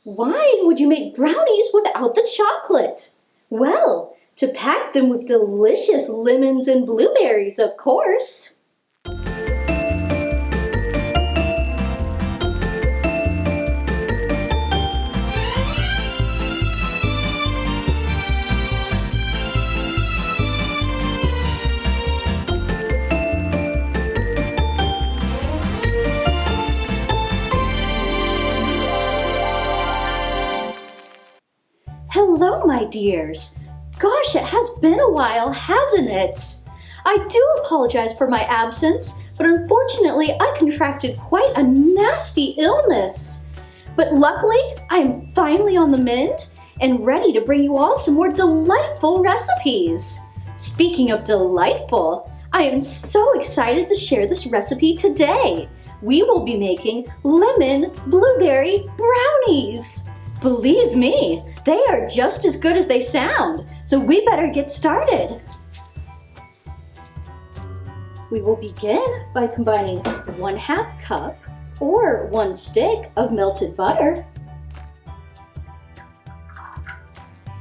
Why would you make brownies without the chocolate? Well, to pack them with delicious lemons and blueberries, of course. Hello, my dears. Gosh, it has been a while, hasn't it? I do apologize for my absence, but unfortunately I contracted quite a nasty illness. But luckily, I'm finally on the mend and ready to bring you all some more delightful recipes. Speaking of delightful, I am so excited to share this recipe today. We will be making lemon blueberry brownies. Believe me, they are just as good as they sound, so we better get started. We will begin by combining 1/2 cup or 1 stick of melted butter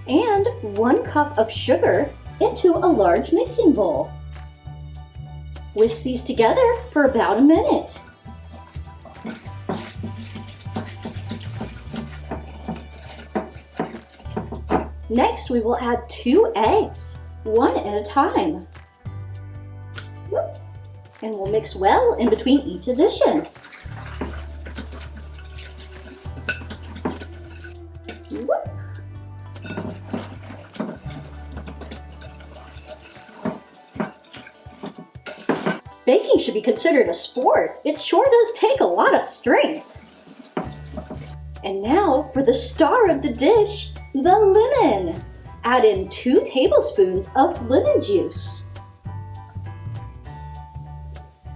and 1 cup of sugar into a large mixing bowl. Whisk these together for about a minute. Next, we will add 2 eggs, one at a time. And we'll mix well in between each addition. Baking should be considered a sport. It sure does take a lot of strength. And now for the star of the dish, the lemon. Add in 2 tablespoons of lemon juice.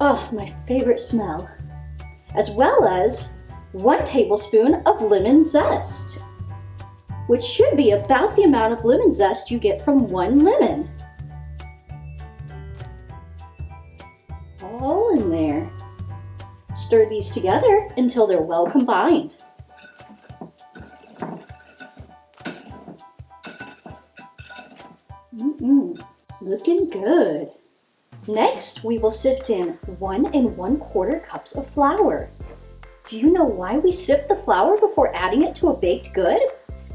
Oh, my favorite smell. As well as 1 tablespoon of lemon zest, which should be about the amount of lemon zest you get from 1 lemon. All in there. Stir these together until they're well combined. Looking good. Next, we will sift in 1 1/4 cups of flour. Do you know why we sift the flour before adding it to a baked good?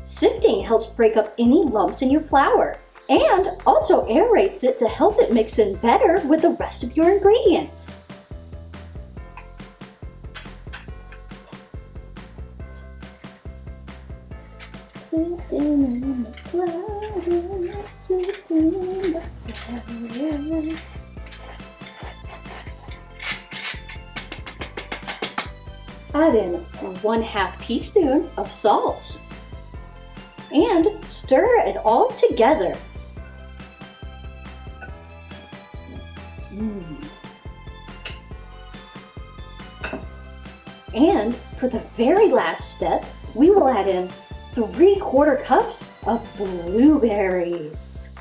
Sifting helps break up any lumps in your flour and also aerates it to help it mix in better with the rest of your ingredients. Sifting in the flour, sifting in the flour. Add in 1/2 teaspoon of salt and stir it all together. And for the very last step, we will add in 3/4 cups of blueberries.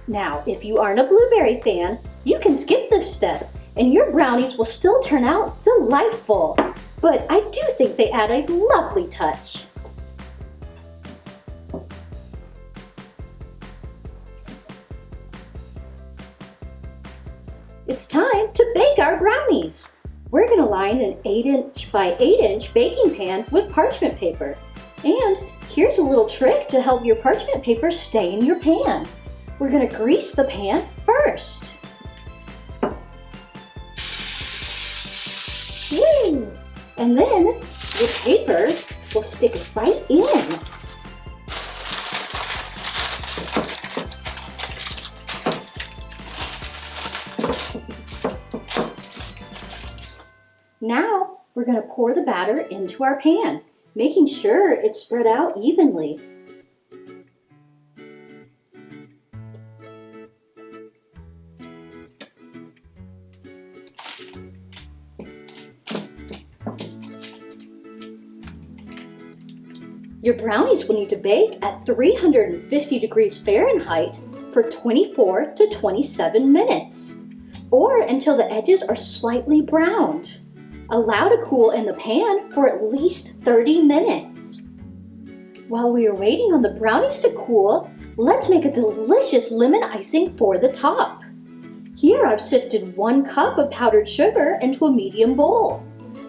Now, if you aren't a blueberry fan, you can skip this step and your brownies will still turn out delightful. But I do think they add a lovely touch. It's time to bake our brownies. We're going to line an 8" by 8" baking pan with parchment paper. And here's a little trick to help your parchment paper stay in your pan. We're going to grease the pan first. Woo! And then the paper will stick right in. Now we're going to pour the batter into our pan, making sure it's spread out evenly. Your brownies will need to bake at 350 degrees Fahrenheit for 24 to 27 minutes, or until the edges are slightly browned. Allow to cool in the pan for at least 30 minutes. While we are waiting on the brownies to cool, let's make a delicious lemon icing for the top. Here I've sifted 1 cup of powdered sugar into a medium bowl.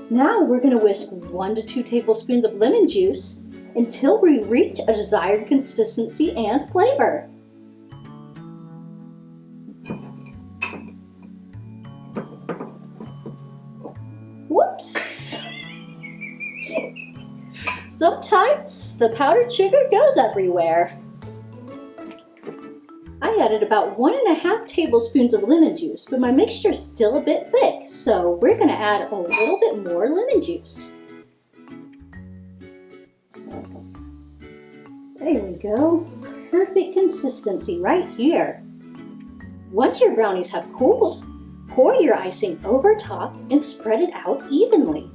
Now we're going to whisk 1 to 2 tablespoons of lemon juice until we reach a desired consistency and flavor. Whoops! Sometimes the powdered sugar goes everywhere. I added about 1.5 tablespoons of lemon juice, but my mixture is still a bit thick, so we're going to add a little bit more lemon juice. There we go. Perfect consistency right here. Once your brownies have cooled, pour your icing over top and spread it out evenly.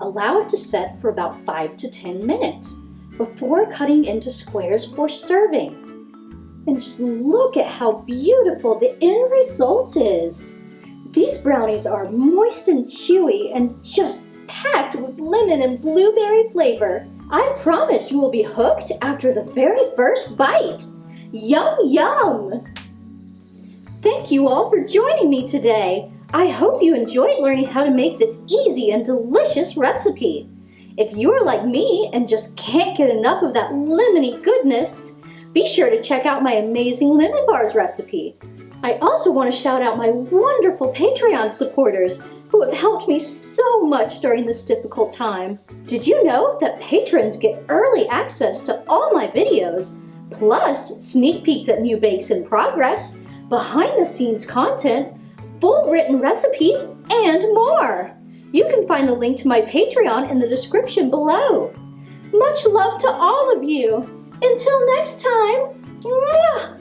Allow it to set for about 5 to 10 minutes before cutting into squares for serving. And just look at how beautiful the end result is. These brownies are moist and chewy and just packed with lemon and blueberry flavor. I promise you will be hooked after the very first bite. Yum, yum! Thank you all for joining me today. I hope you enjoyed learning how to make this easy and delicious recipe. If you're like me and just can't get enough of that lemony goodness, be sure to check out my amazing lemon bars recipe. I also want to shout out my wonderful Patreon supporters who have helped me so much during this difficult time. Did you know that patrons get early access to all my videos, plus sneak peeks at new bakes in progress, behind-the-scenes content, full written recipes, and more? You can find the link to my Patreon in the description below. Much love to all of you. Until next time, mwah!